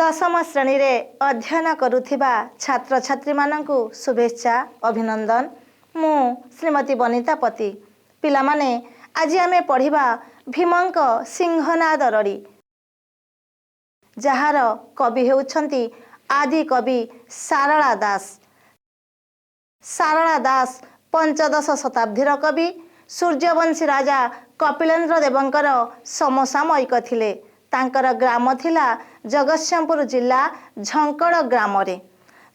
दशम श्रेणी रे अध्ययन करुथिबा छात्र छात्री मानंकु शुभेच्छा अभिनंदन। मु श्रीमती बनिता पति। पिला माने आज आमे पढ़िबा भीमंक सिंहनाद रड़ी, जहार कवि हेउछंती आदि कवि सारला दास। सारला दास पंचदश शताब्दीर कवि सूर्यवंशी राजा कपिलेन्द्र देवंकर समसामयिक थिले। तांकर ग्राम थिला जगतसिंहपुर जिला झंकड़ ग्राम रे।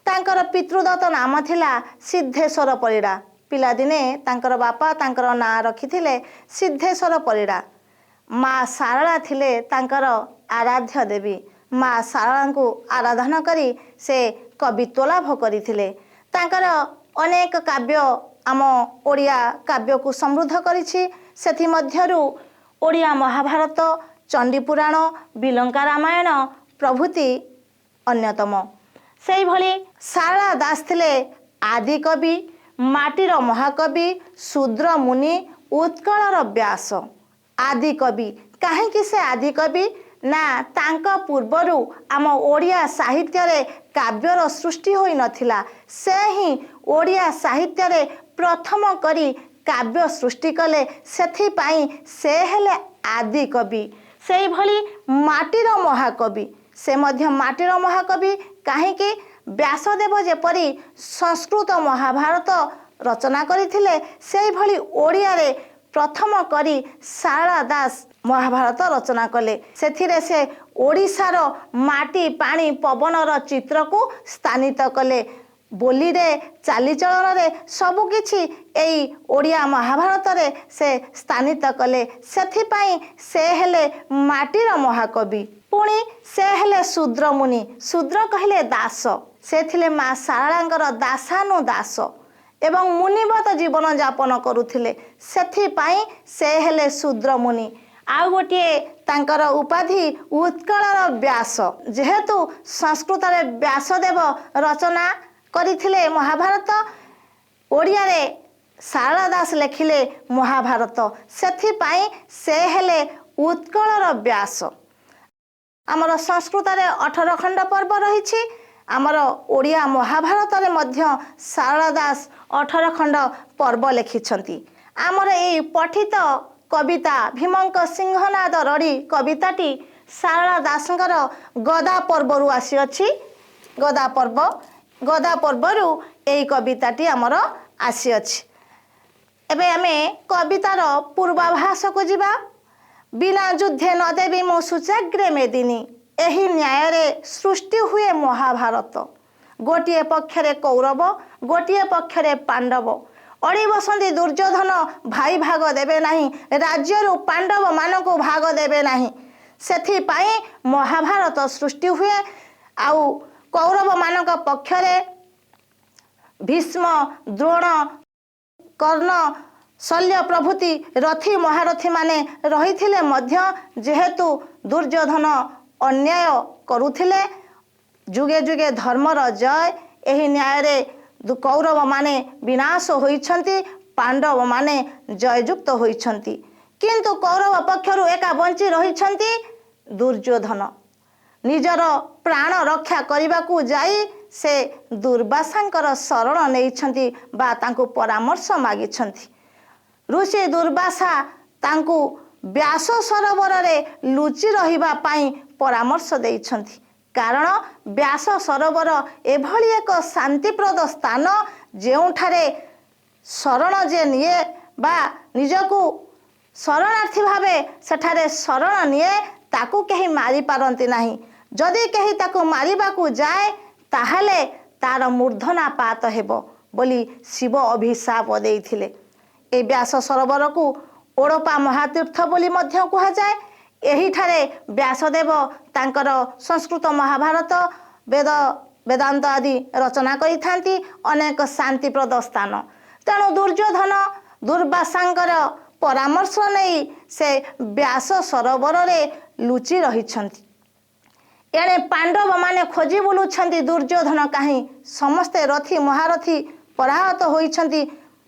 तांकर पितृदत्त नाम थिला सिद्धेश्वर परिड़ा। पिलादिने तांकर बापा तांकर नाम रखिथिले सिद्धेश्वर परिड़ा। माँ सारला थिले तांकर आराध्य देवी। माँ सारला को आराधना करी से कवित्व लाभ करिथिले। तांकर अनेक काव्य आम ओडिया काव्य को समृद्ध करिछि। सेथि मध्यरु ओडिया महाभारत, चंडीपुराण, बिलंका रामायण प्रभृति अन्यतम। सेहि भली सारला दास थिले आदि कवि, माटीर महाकवि, शूद्र मुनि, उत्कलर व्यास। आदि कवि काहेकि से आदि कवि ना तांका पूर्वरु आम ओडिया साहित्य रे काव्यर सृष्टि होई नथिला। से ही ओडिया साहित्य रे प्रथम करी काव्य सृष्टि कले, सेथि पाई से हेले आदि कवि। सेहि भली माटीर महाकवि, से मध्य माटीर महाकवि काहेकि व्यासदेव जेपरी संस्कृत महाभारत रचना करिथिले, सेहि भली ओडिया रे प्रथम करी सारला दास महाभारत रचना कले। सेथिरे से ओडिशार माटी पानी पवनर चित्र को स्थानित कले। बोली रे चालीचलन रे सबु किछि एई ओडिया महाभारत रे से स्थानित कले। सेथिपाई से हेले माटीर महाकवि। पुणी से हेले शूद्र मुनि। शूद्र कहले दास। से थिले माँ सारलांकर दासानु दास एवं मुनिवत जीवन यापन करुथिले। सेथिपाई से हेले शूद्र मुनि। आउ गोटे तांकर उपाधि उत्कलर व्यास। जेहेतु संस्कृत रे व्यासदेव रचना करिथिले महाभारत, ओडिया रे सारला दास लेखिले महाभारत। सेथिपाई से हेले उत्कलर व्यास। आमर संस्कृत रे 18 खंड पर्व रहिछि। आमर ओडिया महाभारत रे मध्य सारला दास 18 खंड पर्व लेखिछंती। आमर एई पठित कविता भीमंक सिंहनाद रड़ी कविताटी सारला दासंकर गदा पर्वरु आसी अछि। गदा पर्वरु एई कविताटी आमर आसी अछि। एबे आमे कवितार पूर्वाभास को जिबा। बिना युद्धे न देवी मो सुचाग्रे मेदिनी, एही न्याय रे सृष्टि हुए महाभारत। गोटिए पक्षरे कौरव, गोटिए पक्षरे पांडव। अड़ी बसंती दुर्योधन भाई भाग देबे नाही, राज्यरु पांडव मानकु भाग देबे नाही। सेथि पाई महाभारत सृष्टि हुए। आउ कौरव मानक पक्षरे भीष्म, द्रोण, कर्ण, शल्य प्रभृति रथी महारथी माने रहिथिले मध्य, जेहेतु दुर्योधन अन्याय करुथिले, जुगे जुगे धर्मर जय। एही न्याय रे कौरव माने विनाश होइछंती, पांडव माने जययुक्त होइछंती। किंतु कौरव पक्षरु एका बंची रहिछंती दुर्योधन। निजर प्राण रक्षा करिबाकू जाई से दुर्वासांकर शरण नेइछंती बा तांकू परामर्श मागिछंती। ऋषि दुर्वासा तांकू व्यास सरोवर रे लुचि रहिबा पाई परामर्श देइछंती। कारण व्यास सरोवर एभली एक शांतिप्रद स्थान, जेउठारे शरण जे निये बा निजकू शरणार्थी भावे सेठारे शरण निये, ताकू केही मारी पारंती नाही। जदि केही ताकू मारिबाकू जाए ताहले तार मूर्धना पात हेबो बोली शिव अभिशाप देइथिले। ए व्यास सरोवर को ओडपा महातीर्थ बोली मध्य कुहा जाए। एही ठारे व्यासदेव तांकर संस्कृत महाभारत, वेद वेदांत आदि रचना करि थांती। अनेक शांतिप्रद स्थान। तेणु दुर्योधन दुर्वासांकर परामर्श नहीं से व्यास सरोवर रे लुचि रहिछंती। एणे पांडव माने खोजी बुलुछंती दुर्योधन काहे। समस्ते रथी महारथी पराहत होइछंती,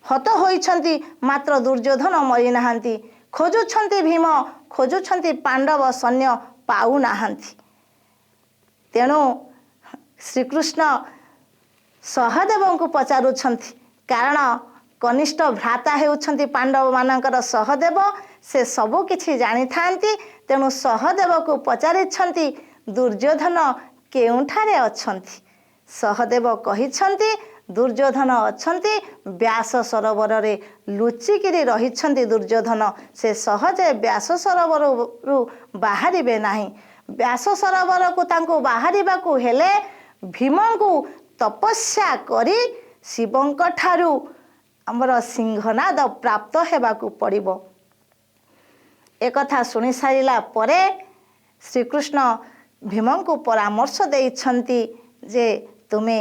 हत होइछंती, मात्र दुर्योधन मरि नाहांती। खोजुछंती भीम, खोजुछंती पांडव सैन्य पाउ नाहांती। तेणु श्रीकृष्ण सहदेव को पचारुछंती कारण कनिष्ठ भ्राता हेउछंती पांडव मानकर सहदेव से सबु किछि जानी थांती तेणु सहदेव को पचारिछंती दुर्योधन केउठारे अछंती सहदेव कहिछंती दुर्योधन अछंती व्यास सरोवर रे लुचिकिरी रहिछंती दुर्योधन से सहजे व्यास सरोवर रु बाहरिबे नाही व्यास सरोवर को तांको बाहरिबा को हेले भीम को तपस्या करी शिवंक ठारू हमर सिंहनाद प्राप्त हेबाकू पड़िबो। एकथा सुनी सारिला परे श्रीकृष्ण भीम को परामर्श देइछंती जे तुमे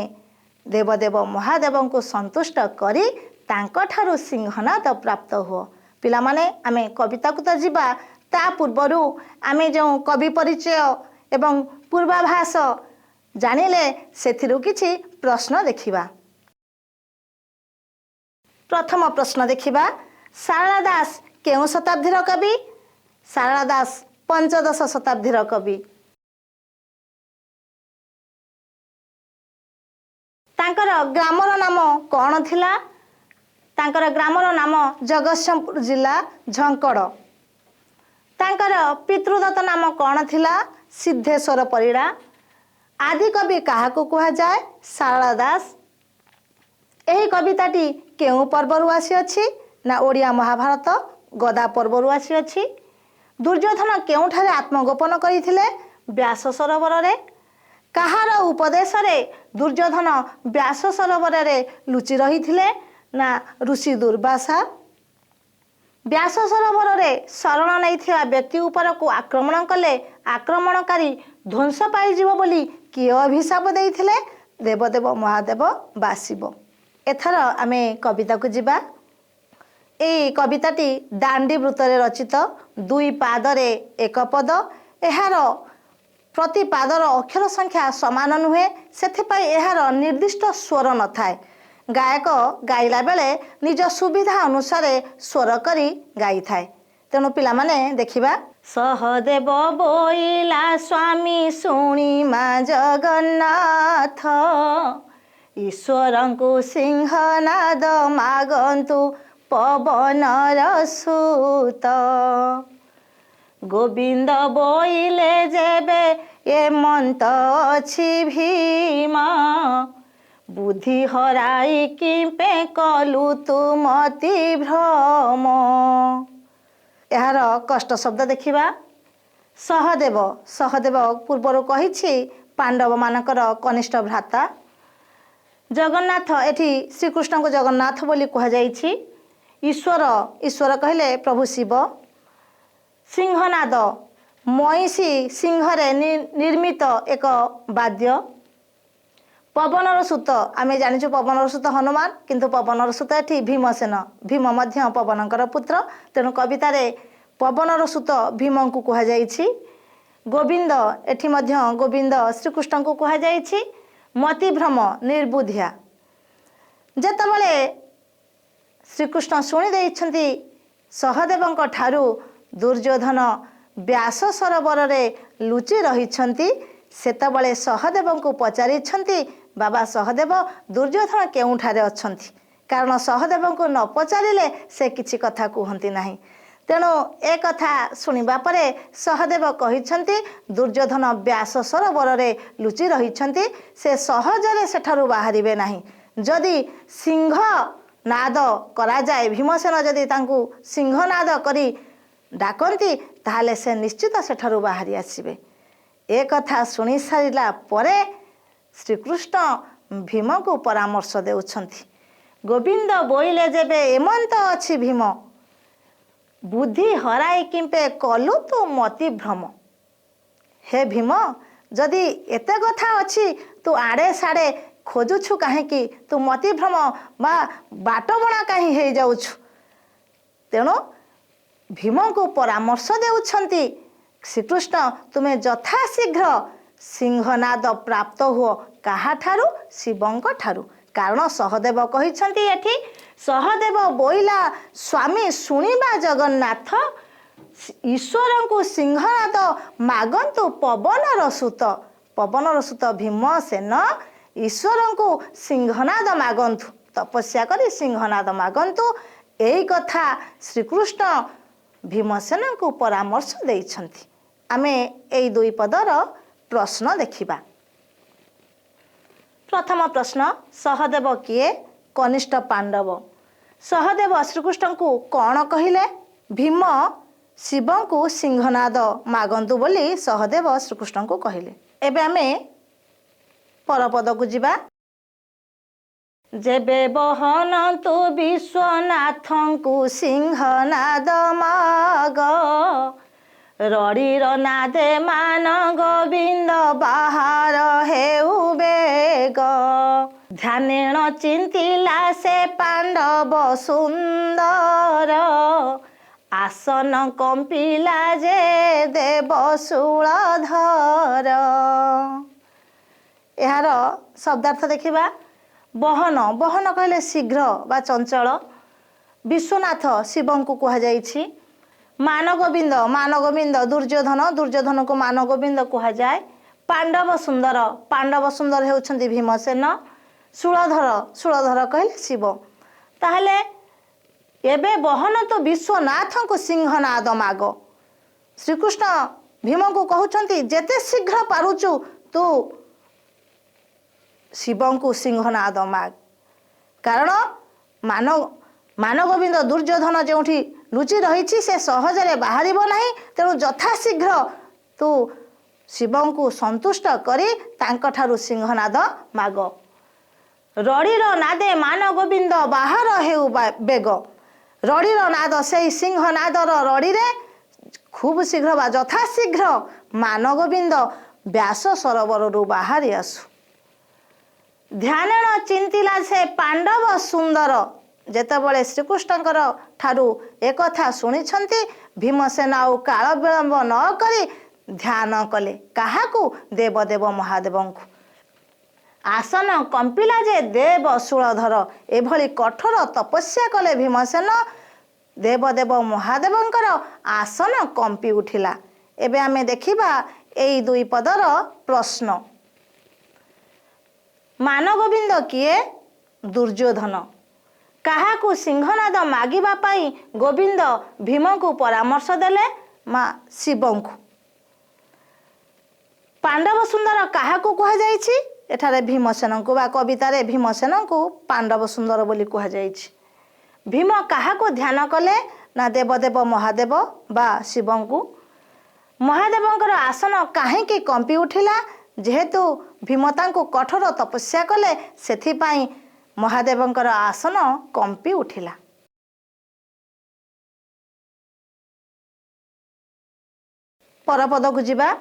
देवदेव महादेव को संतुष्ट करी तांको ठारू सिंहनाद प्राप्त हो। पिला माने आमे कविता को तो जीवा ता पूर्वरु आमे जो कवि परिचय एवं पूर्वाभास जानिले सेथिरु किछि प्रश्न देखिबा। प्रथम प्रश्न देखिबा शारदा दास केउ शताब्दीर कवि? शारदा दास पंचदश शताब्दीर कवि। तांकर ग्रामर नाम कौन थिला? तांकर ग्रामर नाम जगतसिंहपुर जिला झंकड़। तांकर पितृदत्त नाम कौन थिला? सिद्धेश्वर परिड़ा। आदि कवि काहाकू कुहा जाए? शारदा दास। एही कविताटी केउ पर्वरु आसी अछि ना ओडिया महाभारत गदा पर्वरु आसी अछि। दुर्योधन केउठारे आत्मगोपन करिथिले? व्यास सरोवर रे। कहार उपदेश रे दुर्योधन व्यास सरोवर रे लुचि रहिथिले ना ऋषि दुर्वासा? व्यास सरोवर रे शरण नैथिया व्यक्ति उपर को आक्रमण कले आक्रमणकारी ध्वंस पाइजिवो बोली किए अभिशाप देइथिले? देवदेव महादेव बा शिव। एथर आमे कविता को जीवा। ए कविताटी दांडी वृत्तरे रचित। 2 पादरे 1 पद। एहार प्रति पादर अक्षर संख्या समान नुहे सेथिपाई एहार निर्दिष्ट स्वर न थाए। गायक गाइला बेले निज सुविधा अनुसार स्वर करी गाई थाए। तेणु पिला माने देखिबा। सहदेव बोइला स्वामी शुणी मा जगन्नाथ ईश्वरंकु सिंहनाद मागंतु पवनर सूत गोविंद बोइले जेबे एमंत अछि भीमा बुद्धि हराई किंपे कलु तु मति भ्रम। यार कष्ट शब्द देखिबा। सहदेव सहदेव पूर्वर कहिछि पांडव मानकर कनिष्ठ भ्राता। जगन्नाथ एठी श्रीकृष्ण को जगन्नाथ बोली कहा जाइछि। ईश्वर ईश्वर कहले प्रभु शिव। सिंहनाद महिषी सिंहरे निर्मित एक वाद्य। पवनर सूत आमे जानिछु पवनर सूत हनुमान किंतु पवनर सूत एठी भीमसेन। भीम मध्य पवनकर पुत्र तेणु कवितारे पवनर सूत भीम को कहा जाइछि। गोविंद एठी मध्य गोविंद श्रीकृष्ण को कहा जाइछि। मति भ्रम निर्बुद्धिया। जेतबले श्रीकृष्ण शुणी देइछंती सहदेवंक ठारू दुर्योधन व्यास सरोवर रे लुचि रहिछंती सेतबले सहदेव को पचारिछंती बाबा सहदेव दुर्योधन केउठारे अछंती कारण सहदेव को न पचारिले से किछि कथा कहंती नाही। तेणु ए कथा शुणिबा परे सहदेव कहिछंती दुर्योधन व्यास सरोवर रे लुचि रहिछंती से सहजरे सेठारु बाहरिबे नाही। जदि सिंह नाद करा जाए भीमसेन जदि तांकु सिंहनाद करी डाकंती ताहले से निश्चित सेठारु बाहरी आसीबे। ए कथा शुणी सारिला परे श्रीकृष्ण भीम को परामर्श देउछंती। गोविंद बोइले जेबे एमंत अछि भीम बुद्धि हराई किंपे कलु तु मति भ्रम। हे भीम जदि एते कथा अछि तू आड़े साड़े खोजुछु काहेकि तू मति भ्रम बा बाटबणा काहे हे जाउछु। तेणु भीम को परामर्श देउछंती श्रीकृष्ण तुमे यथा शीघ्र सिंहनाद प्राप्त हुओ काहा ठारू शिवंक ठारू कारण सहदेव कहिछंती एठी सहदेव बोइला स्वामी शुणिबा जगन्नाथ ईश्वर को सिंहनाद मागंतु पवनर सूत पवनर सुत भीमसेन ईश्वर को सिंहनाद मागंतु तपस्या करी सिंहनाद मागंतु यही कथा श्रीकृष्ण भीमसेन को परामर्श देइछंती। आमे एई दुई पदर प्रश्न देखिबा। प्रथम प्रश्न सहदेव किए कनिष्ठ पांडव। सहदेव श्रीकृष्ण को कौन कहिले? भीम शिव को सिंहनाद मागंतु बोली सहदेव श्रीकृष्ण को कहिले। एबे आमे परपद को जिबा। जेबे बहनतु विश्वनाथ को सिंहनाद माग रड़ीर नादे मान गोविंद बाहर हेउ बेग ध्यानेण चिंतिला से पांडव सुंदर आसन कंपिला जे देव शूलधर। यार शब्दार्थ देखिबा। बहन बहन कहले शीघ्र बा चंचल। विश्वनाथ शिव को कह जाइछि। मानगोविंद मानगोविंद दुर्योधन दुर्योधन को मानगोविंद कह जाए। पांडव सुंदर पांडव सुंदर हेउछंती भीमसेन। शूलधर शूलधर कहले शिव। ताहले एबे बहन तो विश्वनाथ को सिंहनाद माग। श्रीकृष्ण भीम को कहउछंती जेते शीघ्र पारुचु तू शिव को सिंहनाद माग। कारण मानगोविंद दुर्योधन जोठी लुचि रही से सहजरे बाहर नहीं। तेणु यथाशीघ्र तू शिव को संतुष्ट करी तांको ठारू सिंहनाद माग। रड़ीर नादे मानगोविंद बाहर हेउ बेग। रड़ीर नाद से सिंहनादर रड़ी रे खूब शीघ्र बा यथाशीघ्र मानगोविंद व्यास सरोवर रु बाहरी आसु। ध्यानेण चिंतिला से पांडव सुंदर। जेतेबेले श्रीकृष्णकर ठारू एक कथा सुनिछंती भीमसेन आउ काल विलंब न करी ध्यान कले काहाकू देवदेव महादेवंकु। आसन कंपिला जे देव शूलधर एभली कठोर तपस्या कले भीमसेन देवदेव महादेवंकर आसन कंपी उठिला। एबे आमे देखिबा एई दुई पदर प्रश्न। मानगोविंद किए? दुर्योधन। काहाकू सिंहनाद मागिबा पाई गोविंद भीम को परामर्श देले? मां शिव को। पांडव सुंदर काहाकू कह जाइछि? एठारे भीमसेन को बा कवितारे भीमसेन को पांडव सुंदर बोली कह जाइछि। भीम काहाकू ध्यान कले? ना देवदेव महादेव बा शिव को। महादेवंकर आसन काहेकि कंपी उठिला? जेहेतु भीमता को कठोर तपस्या कले सेथिपाई महादेवंकर आसन कंपी उठिला। परपद को जिबा।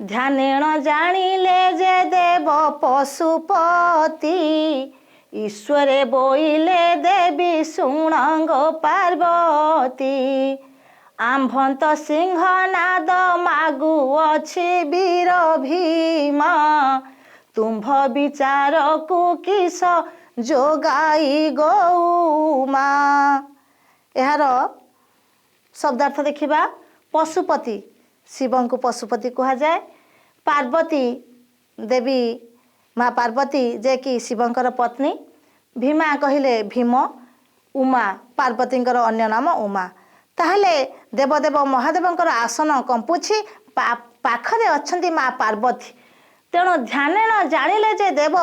ध्यानेण जानिले जे देव पशुपति ईश्वरे बोइले देवी सुणंग पार्वती आम्भंत सिंहनाद मागु अछि वीर भीमा तुम्भ विचार को किस जोगाई गौमा। यार शब्दार्थ देखिबा। पशुपति शिव को पशुपति कहा जाए। पार्वती देवी माँ पार्वती जे कि शिवंकर पत्नी। भीमा कहिले भीम। उमा पार्वतींकर अन्य नाम उमा। ताहले देवदेव महादेवंकर आसन कंपुछि पाखरे अछंती माँ पार्वती। तेणु ध्यानेण जानिले जे देव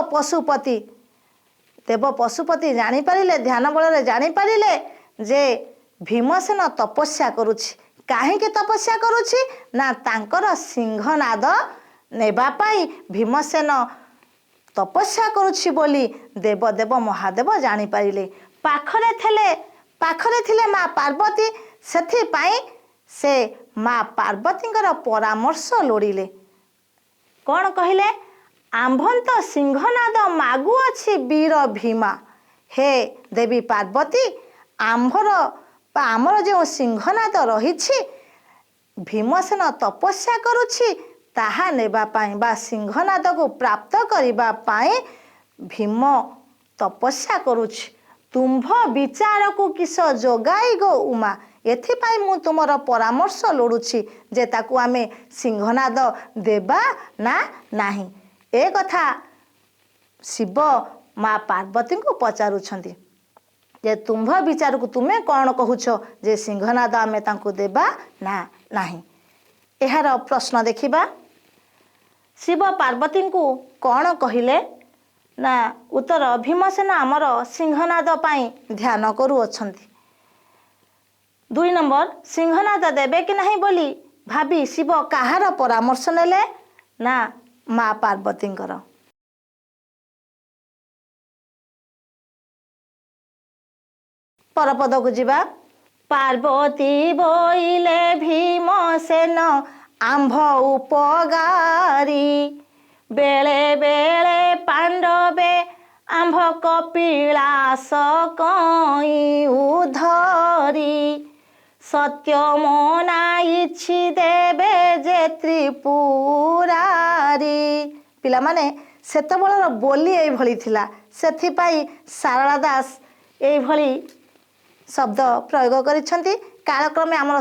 पशुपति जानी पारिले ध्यान बल जानी पारिले जे भीमसेन तपस्या करुछि। काहेकि तपस्या करुछि? ना तांकर सिंहनाद नेबा पाई भीमसेन तपस्या करुछि बोली देवदेव महादेव जानी पारिले। पाखरे थिले माँ पार्वती। सेथिपाई से माँ पार्वतींकर परामर्श लोड़िले। कौन कहिले? आम्भंत सिंहनाद मागु अछि वीर भीमा। हे देवी पार्वती आमर जो सिंहनाद रहिछि भीमसेन तपस्या करुछि ताहा नेबा पाई बा सिंहनाद को प्राप्त करिबा पाई भीम तपस्या करुछि। तुम्भ विचार को किस जोगाई गो उमा। एथिपाई मु तुमर परामर्श लोड़ुछि जे ताकू आमे सिंहनाद देबा ना नाही। ए कथा शिव माँ पार्वती को पचारुछंती जे तुम्भ विचार को तुमे कौन कहूछ जे सिंहनाद आमे तांको देबा ना नाही। एहार प्रश्न देखिबा शिव पार्वती को कौन कहिले ना उत्तर भीमसेन आमर सिंहनाद पाई ध्यान करू अछंती। 2 नंबर सिंहनाद देबे कि नहीं बोली भाबी शिव काहार परामर्श नेले ना माँ पार्वतींकर। परपद को जीवा पार्वती बोइले भीमसेन आंभ उपगारी बेले बेले पांडवे आंभ कपिलास कई उधरी सत्य मना इछि देवे जे त्रिपुरारी। पिला माने सेतबेलर बोली एई भली थिला सेथिपाई सारला दास एई भली शब्द प्रयोग करिछंती। कालक्रमे आमर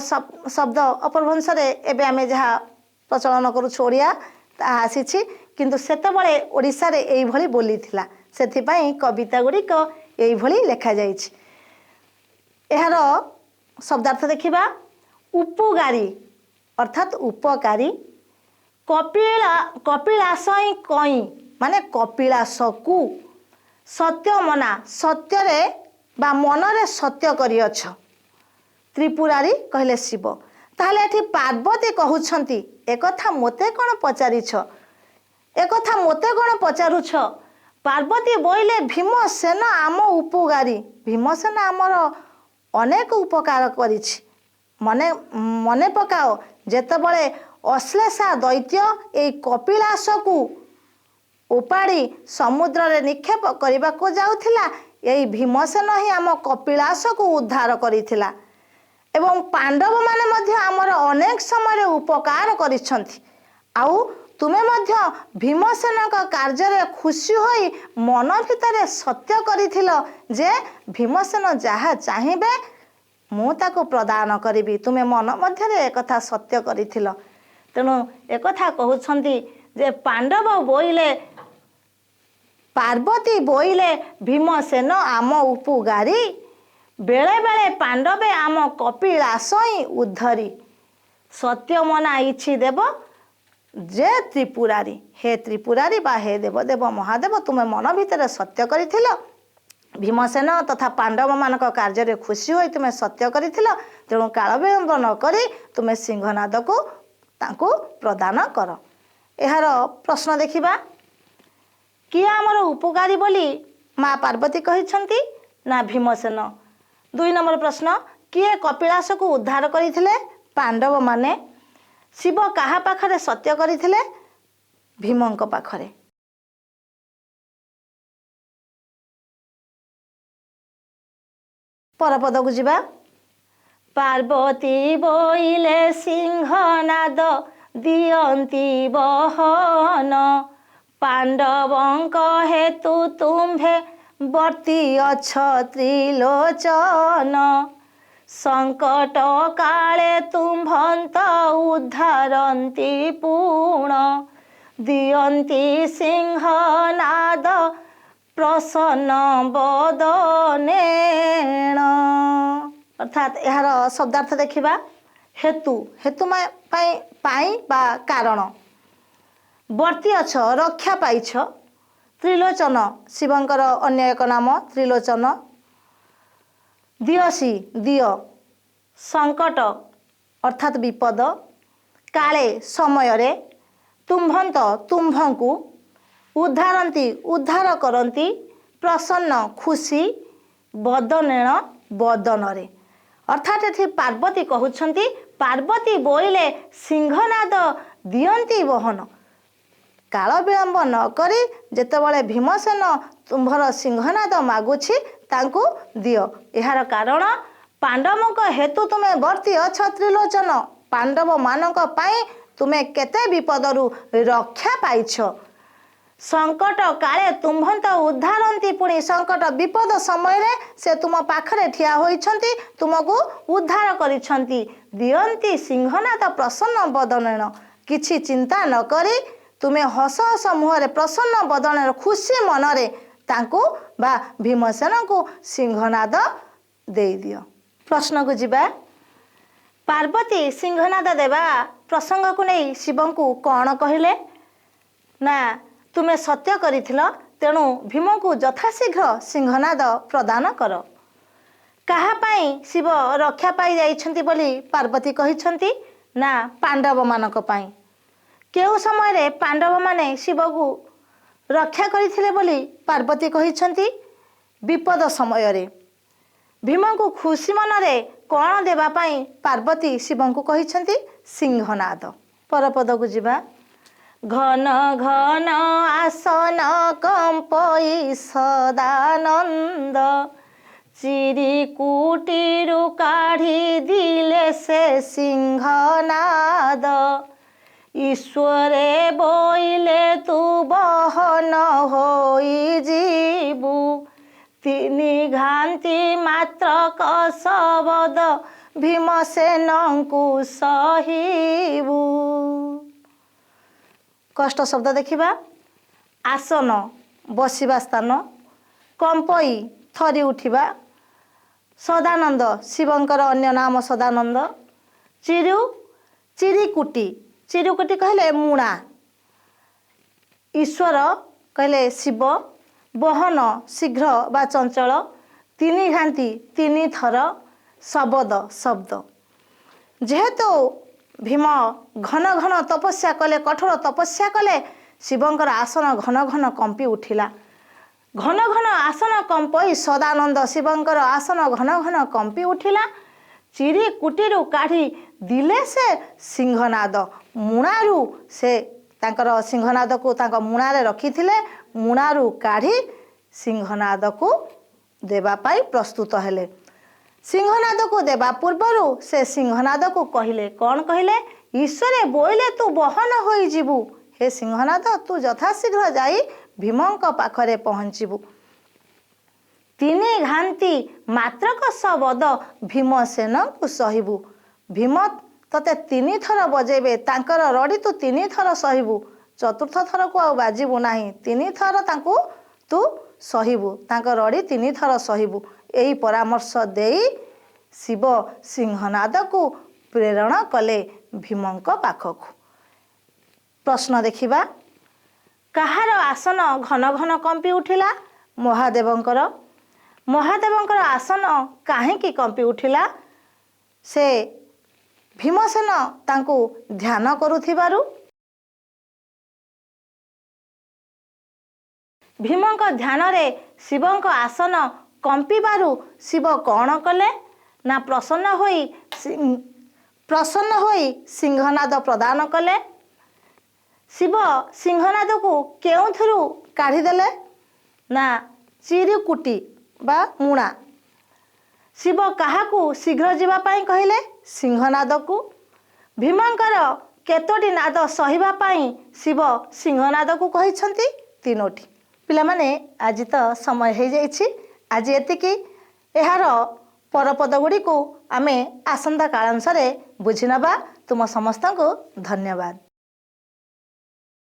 शब्द अपभ्रंश रे एबे आमे जहा प्रचलन करूछु ओडिया ता आसीछि किंतु सेतबेले ओडिसा रे एई भली बोली थिला सेथिपाई कविता गुडी को एई भली लेखा जाइछि। एहार शब्दार्थ देखिबा उपगारी अर्थात उपकारी कपिलासई कई माने कपिलासकु सत्य मना सत्य रे बा मनरे सत्य करिअछ त्रिपुरारी कहले शिव। ताहले एठी पार्वती कहउछंती एकथा मोते कोन पचारिछ एकथा मोते कोन पचारुछ पार्वती बोइले भीमसेन आम उपगारी भीमसेन आमर अनेक उपकार करिछि मने मने पकाओ जेतेबेले अश्लेषा दैत्य ए कपिलासकु उपाड़ी समुद्र रे निक्षेप करबा को जाउथिला यही भीमसेन ही आम कपिलास को उद्धार करिथिला एवं पांडव माने मध्य आमर अनेक समय उपकार करिसंथि। आउ तुमे मध्य भीमसेन का कार्य रे खुशी होई मन भितर सत्य करिथिलो जे भीमसेन जहा चाहिबे मु ताको प्रदान करिबी तुमे मन मध्य रे एकथा सत्य करिथिलो। तेणु एकथा कहउछंती जे पांडव बोइले पार्वती बोइले भीमसेन आम उपगारी बेले बेले पांडवे आम कपिलासई उद्धरी सत्य मना इछि देव जे त्रिपुरारी हे त्रिपुरारी बा हे देव देव महादेव तुमे मन भितर सत्य करिथिलो भीमसेन तथा पांडव मानक कार्य रे खुशी होई तुमे सत्य करिथिलो। तेणु काल विलंब न करी तुमे सिंहनाद को तांको प्रदान कर। एहार प्रश्न देखिबा किए आमर उपकारी बोली माँ पार्वती कहिछंती ना भीमसेन। 2 नंबर प्रश्न किए कपिलास को उद्धार करथिले पांडव माने शिव काहा पाखरे सत्य करथिले भीमंक पाखरे। परपद को जीवा पार्वती बोइले सिंहनाद दियंती बहन पांडवंक हेतु तुम्भे वर्ती अछ त्रिलोचन संकट काले तुम्भंत उद्धारंती पूर्ण दियंती सिंहनाद प्रसन्न बदनेण। अर्थात यार शब्दार्थ देखिबा हेतु हेतु पाई बा कारण वर्ती अछ रक्षा पाइछ त्रिलोचन शिवंकर अन्य एक नाम त्रिलोचन दियसी दिय संकट अर्थात विपद काले समय रे तुम्भंत तुम्भंकु उद्धारंती उद्धार करंती प्रसन्न खुशी बदनेण बदनरे। अर्थात एथि पार्वती कहउछंती पार्वती बोइले सिंहनाद दियंती बहन काल विलंब न करी जेतेबेले भीमसेन तुम्भर सिंहनाद मागुछि तांकु दियो। एहार कारण पांडवक हेतु तुमे वर्ती अछ त्रिलोचन पांडव मानक पाई तुमे केते विपदरु रक्षा पाइछ संकट काले तुम्भंत उद्धारती पुणी संकट विपद समय से तुम पाखरे ठिया होइछंती तुमको उद्धार करिछंती दियंती सिंहनाद प्रसन्न बदनेन किछि चिंता न करी तुमे हस हस मुहरे प्रसन्न बदन खुशी मनरे तांको बा भीमसेन को सिंहनाद दे दियो। प्रश्न को जिबा पार्वती सिंहनाद देवा प्रसंग को नहीं शिव को कौन कहले ना तुमे सत्य करिथिल तेणु भीम को यथाशीघ्र सिंहनाद प्रदान कर कहा पाई शिव रक्षा पाई जाइछंती बोली पार्वती कहिछंती ना पांडव मानक पाई केउ समय रे पांडव माने शिव को रक्षा करिथिले बोली पार्वती कहिछंती विपद समय रे भीम को खुशी मनरे कौन देवा पाई पार्वती शिव को कहिछंती सिंहनाद। परपद को जिबा घन घन आसन कंपई सदानंद चिरी कुटीरु काढ़ी दिले से सिंहनाद ईश्वरे बोइले तू बहन होई जीवु तिनी घांती मात्र कसबद भीमसेनंकु सहिबु। कष्ट शब्द देखिबा आसन बसिबा स्थान कंपई थरी उठिबा सदानंद शिवंकर अन्य नाम सदानंद चिरीकुटी चिरीकुटी कहले मुणा ईश्वर कहले शिव बहन शीघ्र बा चंचल तिनी घांटी तिनी थर शब्द शब्द जेहेतु भीम घन घन तपस्या कले कठोर तपस्या कले शिवंकर आसन घन घन कंपी उठिला घन घन आसन कंपई सदानंद शिवंकर आसन घन घन कंपी उठिला चिरी कुटीरु काढ़ी दिले से सिंहनाद मुणारू से तांकर सिंहनाद को तांका मुणारे रखिथिले मुणारू काढ़ी सिंहनाद को देवा पाई प्रस्तुत हेले सिंहनाद को देवा पूर्वरु से सिंहनाद को कहले कौन कहले ईश्वरे बोइले तू बहन होई जीवु हे सिंहनाद तू यथाशीघ्र जाई भीमंक पाखरे पहुंचीबु तिनी घांती मात्रक सबद भीमसेन को सहिबु भीम तते तिनी थर बजेबे तांकर रड़ी तू तिनी थर सहिबु चतुर्थ थर को आ बाजिबु नाही तिनी थर तांकू तू सहिबु तांकर रड़ी तिनी थर सहिबु एही परामर्श देई शिव सिंहनाद को प्रेरणा कले भीमंक पाखक। प्रश्न देखिबा कहार आसन घन घन कंपी उठिला महादेवंकर महादेवंकर आसन काहेकि कंपी उठिला से भीमसेन तांकू ध्यान करुथिबारु भीमंक ध्यान रे शिवंक आसन कंपीबारु शिव कौन कले ना प्रसन्न होई सिंहनाद प्रदान कले शिव सिंहनाद को केउथुरु काढ़ी देले ना चिरीकुटी बा मुणा शिव काहाकू शीघ्र जीवा पाई कहले सिंहनाद को भीमंकर केतोटी नाद सहिबा पाई शिव सिंहनाद को कहिछंती तीनोटी। पिला माने आज तो समय हो जाइछि आज एतिकी एहार परपद गुड़ी को आमे आसंता कालांश रे बुझी नबा तुम समस्त को धन्यवाद।